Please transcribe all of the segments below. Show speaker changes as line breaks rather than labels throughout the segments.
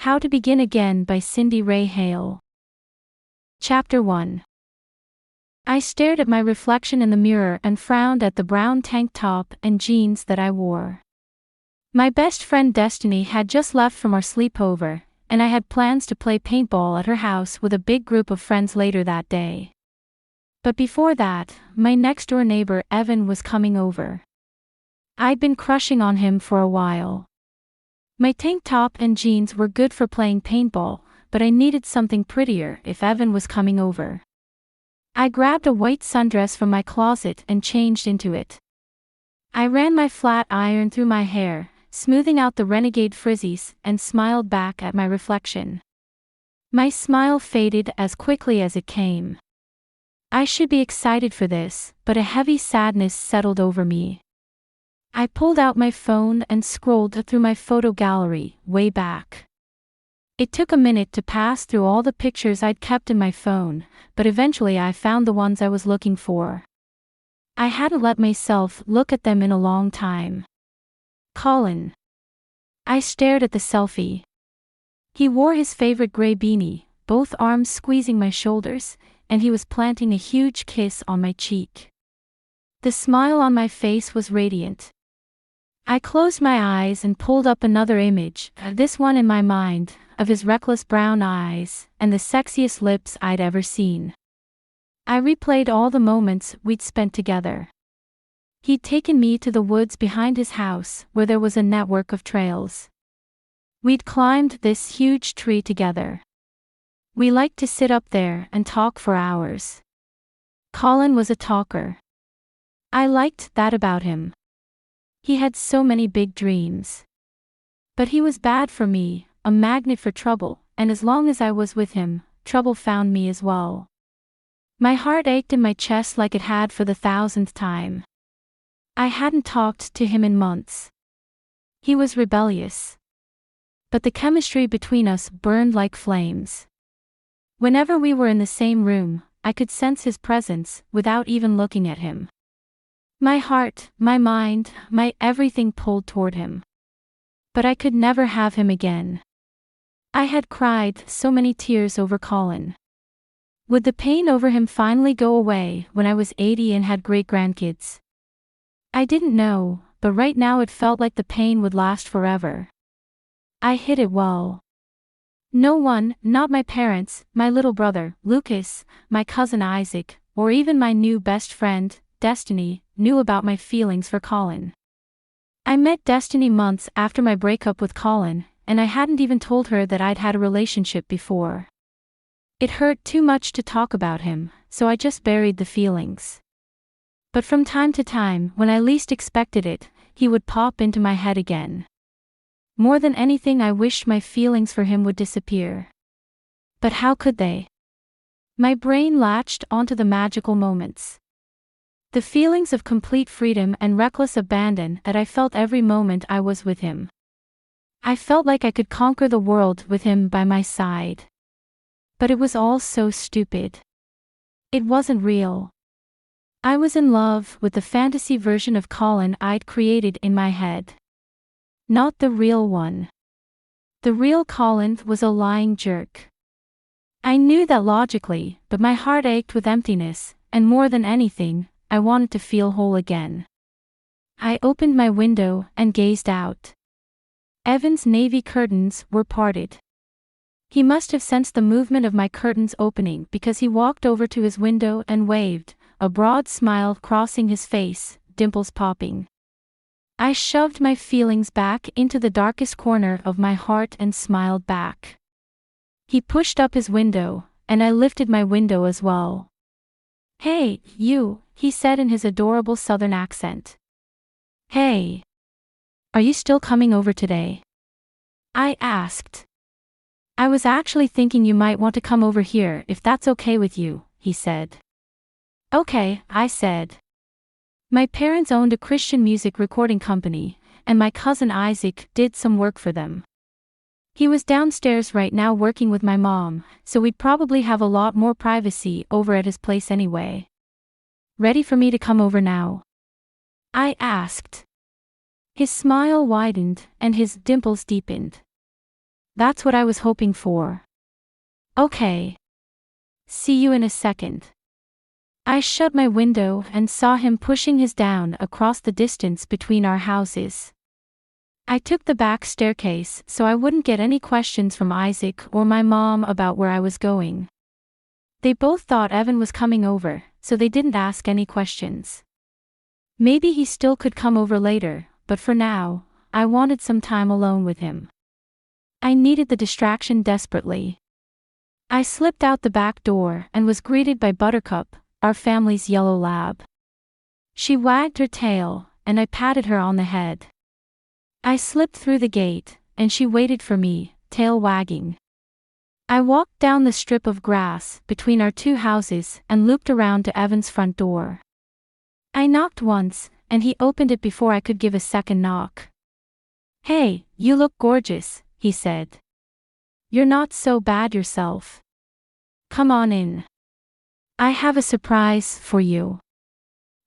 How to Begin Again by Cindy Ray Hale. Chapter 1. I stared at my reflection in the mirror and frowned at the brown tank top and jeans that I wore. My best friend Destiny had just left from our sleepover, and I had plans to play paintball at her house with a big group of friends later that day. But before that, my next-door neighbor Evan was coming over. I'd been crushing on him for a while. My tank top and jeans were good for playing paintball, but I needed something prettier if Evan was coming over. I grabbed a white sundress from my closet and changed into it. I ran my flat iron through my hair, smoothing out the renegade frizzies, and smiled back at my reflection. My smile faded as quickly as it came. I should be excited for this, but a heavy sadness settled over me. I pulled out my phone and scrolled through my photo gallery, way back. It took a minute to pass through all the pictures I'd kept in my phone, but eventually I found the ones I was looking for. I hadn't let myself look at them in a long time. Colin. I stared at the selfie. He wore his favorite gray beanie, both arms squeezing my shoulders, and he was planting a huge kiss on my cheek. The smile on my face was radiant. I closed my eyes and pulled up another image, this one in my mind, of his reckless brown eyes, and the sexiest lips I'd ever seen. I replayed all the moments we'd spent together. He'd taken me to the woods behind his house, where there was a network of trails. We'd climbed this huge tree together. We liked to sit up there and talk for hours. Colin was a talker. I liked that about him. He had so many big dreams. But he was bad for me, a magnet for trouble, and as long as I was with him, trouble found me as well. My heart ached in my chest like it had for the 1000th time. I hadn't talked to him in months. He was rebellious. But the chemistry between us burned like flames. Whenever we were in the same room, I could sense his presence, without even looking at him. My heart, my mind, my everything pulled toward him. But I could never have him again. I had cried so many tears over Colin. Would the pain over him finally go away when I was 80 and had great-grandkids? I didn't know, but right now it felt like the pain would last forever. I hid it well. No one, not my parents, my little brother, Lucas, my cousin Isaac, or even my new best friend, Destiny, knew about my feelings for Colin. I met Destiny months after my breakup with Colin, and I hadn't even told her that I'd had a relationship before. It hurt too much to talk about him, so I just buried the feelings. But from time to time, when I least expected it, he would pop into my head again. More than anything, I wished my feelings for him would disappear. But how could they? My brain latched onto the magical moments. The feelings of complete freedom and reckless abandon that I felt every moment I was with him. I felt like I could conquer the world with him by my side. But it was all so stupid. It wasn't real. I was in love with the fantasy version of Colin I'd created in my head. Not the real one. The real Colin was a lying jerk. I knew that logically, but my heart ached with emptiness, and more than anything, I wanted to feel whole again. I opened my window and gazed out. Evan's navy curtains were parted. He must have sensed the movement of my curtains opening because he walked over to his window and waved, a broad smile crossing his face, dimples popping. I shoved my feelings back into the darkest corner of my heart and smiled back. He pushed up his window, and I lifted my window as well. "Hey, you," he said in his adorable southern accent. "Hey. Are you still coming over today?" I asked. "I was actually thinking you might want to come over here if that's okay with you," he said. "Okay," I said. My parents owned a Christian music recording company, and my cousin Isaac did some work for them. He was downstairs right now working with my mom, so we'd probably have a lot more privacy over at his place anyway. "Ready for me to come over now?" I asked. His smile widened, and his dimples deepened. That's what I was hoping for. Okay. See you in a second. I shut my window and saw him pushing his down across the distance between our houses. I took the back staircase so I wouldn't get any questions from Isaac or my mom about where I was going. They both thought Evan was coming over, so they didn't ask any questions. Maybe he still could come over later, but for now, I wanted some time alone with him. I needed the distraction desperately. I slipped out the back door and was greeted by Buttercup, our family's yellow lab. She wagged her tail, and I patted her on the head. I slipped through the gate, and she waited for me, tail wagging. I walked down the strip of grass between our two houses and looped around to Evan's front door. I knocked once, and he opened it before I could give a second knock. "Hey, you look gorgeous," he said. "You're not so bad yourself. Come on in. I have a surprise for you."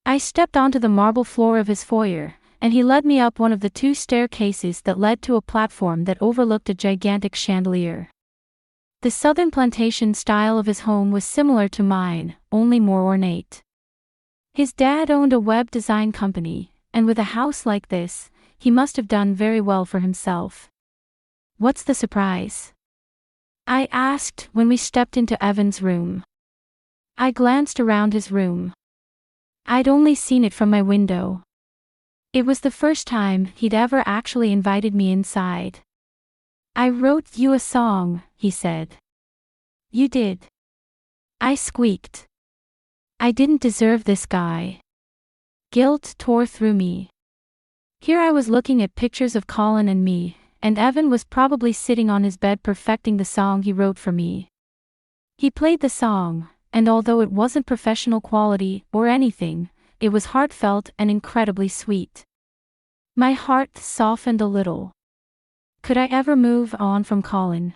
I stepped onto the marble floor of his foyer, and he led me up one of the two staircases that led to a platform that overlooked a gigantic chandelier. The southern plantation style of his home was similar to mine, only more ornate. His dad owned a web design company, and with a house like this, he must have done very well for himself. "What's the surprise?" I asked when we stepped into Evan's room. I glanced around his room. I'd only seen it from my window. It was the first time he'd ever actually invited me inside. "I wrote you a song," he said. "You did?" I squeaked. I didn't deserve this guy. Guilt tore through me. Here I was looking at pictures of Colin and me, and Evan was probably sitting on his bed perfecting the song he wrote for me. He played the song, and although it wasn't professional quality or anything, it was heartfelt and incredibly sweet. My heart softened a little. Could I ever move on from Colin?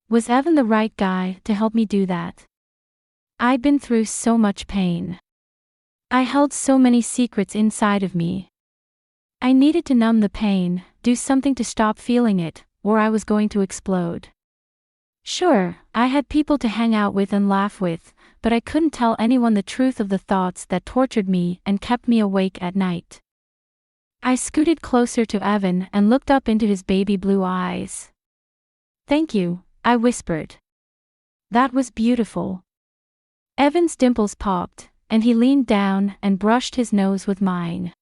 Was Evan the right guy to help me do that? I'd been through so much pain. I held so many secrets inside of me. I needed to numb the pain, do something to stop feeling it, or I was going to explode. Sure, I had people to hang out with and laugh with, but I couldn't tell anyone the truth of the thoughts that tortured me and kept me awake at night. I scooted closer to Evan and looked up into his baby blue eyes. "Thank you," I whispered. "That was beautiful." Evan's dimples popped, and he leaned down and brushed his nose with mine.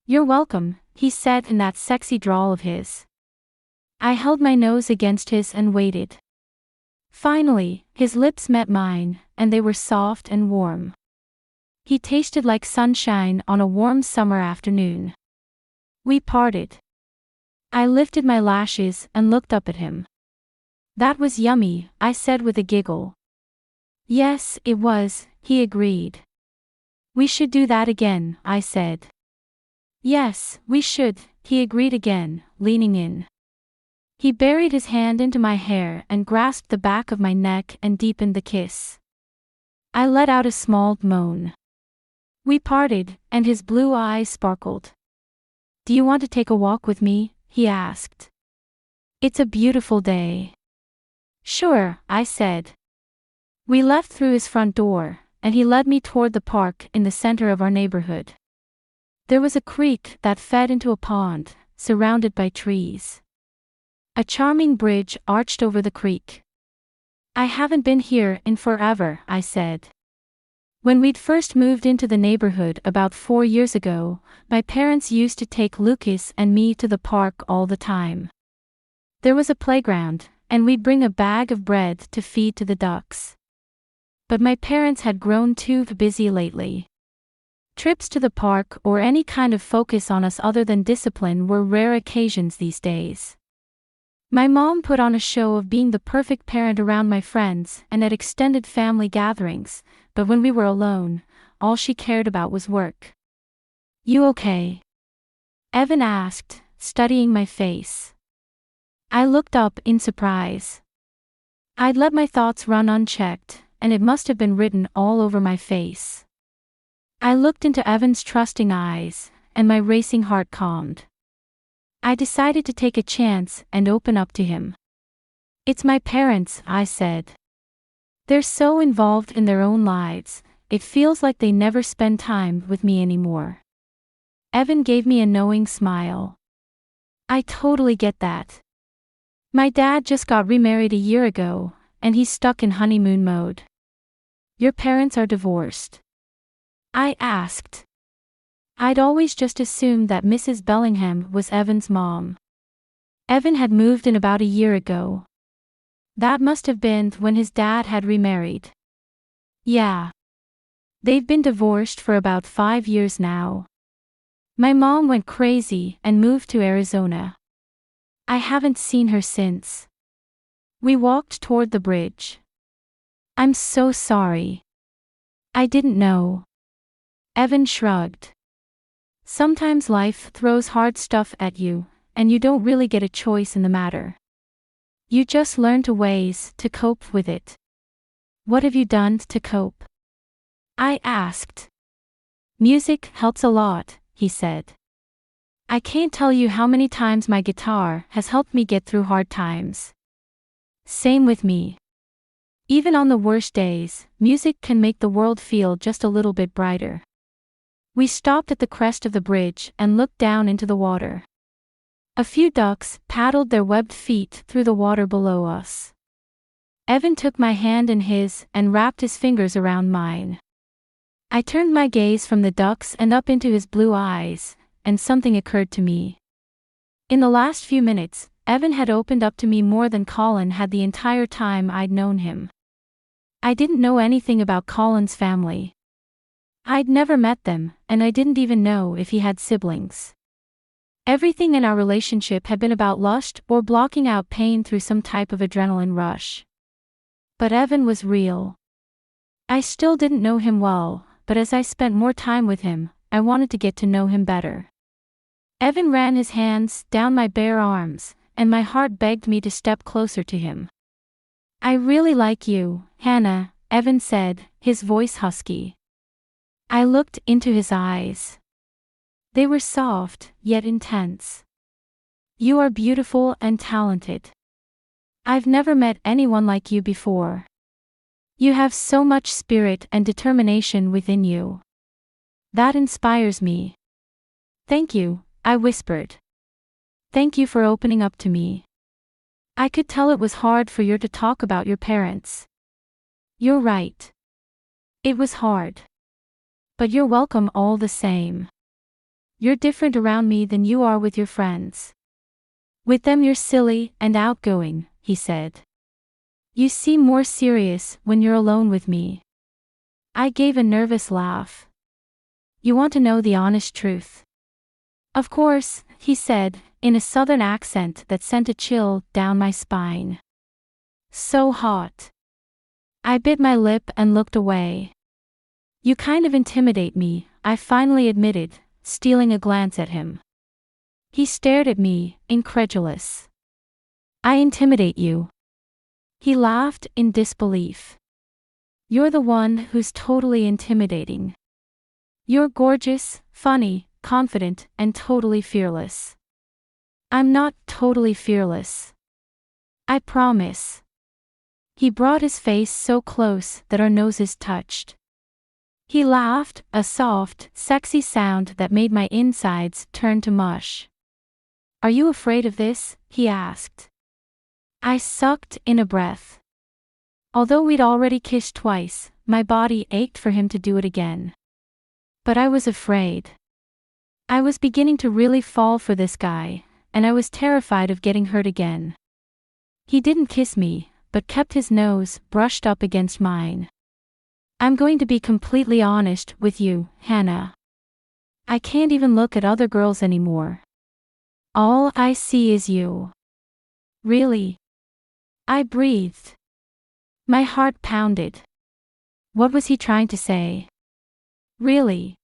"You're welcome," he said in that sexy drawl of his. I held my nose against his and waited. Finally, his lips met mine, and they were soft and warm. He tasted like sunshine on a warm summer afternoon. We parted. I lifted my lashes and looked up at him. "That was yummy," I said with a giggle. "Yes, it was," he agreed. "We should do that again," I said. "Yes, we should," he agreed again, leaning in. He buried his hand into my hair and grasped the back of my neck and deepened the kiss. I let out a small moan. We parted, and his blue eyes sparkled. "Do you want to take a walk with me?" he asked. "It's a beautiful day." "Sure," I said. We left through his front door, and he led me toward the park in the center of our neighborhood. There was a creek that fed into a pond, surrounded by trees. A charming bridge arched over the creek. "I haven't been here in forever," I said. When we'd first moved into the neighborhood about 4 years ago, my parents used to take Lucas and me to the park all the time. There was a playground, and we'd bring a bag of bread to feed to the ducks. But my parents had grown too busy lately. Trips to the park or any kind of focus on us other than discipline were rare occasions these days. My mom put on a show of being the perfect parent around my friends and at extended family gatherings, but when we were alone, all she cared about was work. "You okay?" Evan asked, studying my face. I looked up in surprise. I'd let my thoughts run unchecked, and it must have been written all over my face. I looked into Evan's trusting eyes, and my racing heart calmed. I decided to take a chance and open up to him. It's my parents, I said. They're so involved in their own lives, it feels like they never spend time with me anymore. Evan gave me a knowing smile. I totally get that. My dad just got remarried a year ago, and he's stuck in honeymoon mode. Your parents are divorced? I asked. I'd always just assumed that Mrs. Bellingham was Evan's mom. Evan had moved in about a year ago. That must have been when his dad had remarried. Yeah. They've been divorced for about 5 years now. My mom went crazy and moved to Arizona. I haven't seen her since. We walked toward the bridge. I'm so sorry. I didn't know. Evan shrugged. Sometimes life throws hard stuff at you, and you don't really get a choice in the matter. You just learn ways to cope with it. What have you done to cope? I asked. Music helps a lot, he said. I can't tell you how many times my guitar has helped me get through hard times. Same with me. Even on the worst days, music can make the world feel just a little bit brighter. We stopped at the crest of the bridge and looked down into the water. A few ducks paddled their webbed feet through the water below us. Evan took my hand in his and wrapped his fingers around mine. I turned my gaze from the ducks and up into his blue eyes, and something occurred to me. In the last few minutes, Evan had opened up to me more than Colin had the entire time I'd known him. I didn't know anything about Colin's family. I'd never met them, and I didn't even know if he had siblings. Everything in our relationship had been about lust or blocking out pain through some type of adrenaline rush. But Evan was real. I still didn't know him well, but as I spent more time with him, I wanted to get to know him better. Evan ran his hands down my bare arms, and my heart begged me to step closer to him. I really like you, Hannah, Evan said, his voice husky. I looked into his eyes. They were soft, yet intense. You are beautiful and talented. I've never met anyone like you before. You have so much spirit and determination within you. That inspires me. Thank you, I whispered. Thank you for opening up to me. I could tell it was hard for you to talk about your parents. You're right. It was hard. But you're welcome all the same. You're different around me than you are with your friends. With them you're silly and outgoing, he said. You seem more serious when you're alone with me. I gave a nervous laugh. You want to know the honest truth? Of course, he said, in a southern accent that sent a chill down my spine. So hot. I bit my lip and looked away. You kind of intimidate me, I finally admitted, stealing a glance at him. He stared at me, incredulous. I intimidate you. He laughed in disbelief. You're the one who's totally intimidating. You're gorgeous, funny, confident, and totally fearless. I'm not totally fearless. I promise. He brought his face so close that our noses touched. He laughed, a soft, sexy sound that made my insides turn to mush. Are you afraid of this? He asked. I sucked in a breath. Although we'd already kissed twice, my body ached for him to do it again. But I was afraid. I was beginning to really fall for this guy, and I was terrified of getting hurt again. He didn't kiss me, but kept his nose brushed up against mine. I'm going to be completely honest with you, Hannah. I can't even look at other girls anymore. All I see is you. Really? I breathed. My heart pounded. What was he trying to say? Really?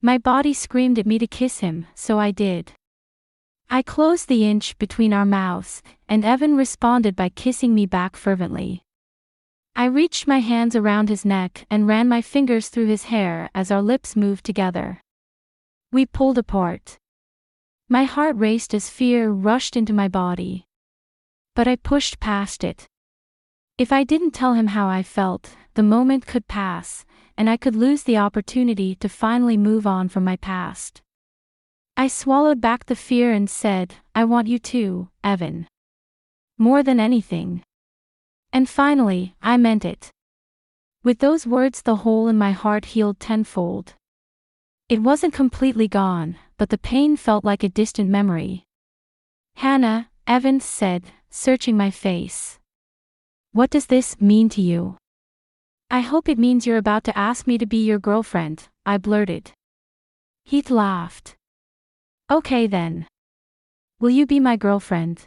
My body screamed at me to kiss him, so I did. I closed the inch between our mouths, and Evan responded by kissing me back fervently. I reached my hands around his neck and ran my fingers through his hair as our lips moved together. We pulled apart. My heart raced as fear rushed into my body. But I pushed past it. If I didn't tell him how I felt, the moment could pass, and I could lose the opportunity to finally move on from my past. I swallowed back the fear and said, "I want you too, Evan. More than anything." And finally, I meant it. With those words, the hole in my heart healed tenfold. It wasn't completely gone, but the pain felt like a distant memory. "Hannah," Evan said, searching my face. "What does this mean to you?" "I hope it means you're about to ask me to be your girlfriend," I blurted. He laughed. "Okay then. Will you be my girlfriend?"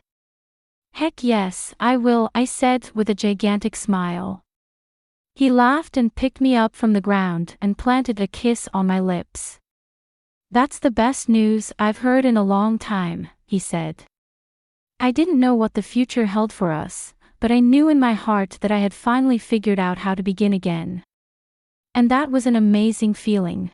"Heck yes, I will," I said with a gigantic smile. He laughed and picked me up from the ground and planted a kiss on my lips. "That's the best news I've heard in a long time," he said. I didn't know what the future held for us, but I knew in my heart that I had finally figured out how to begin again. And that was an amazing feeling.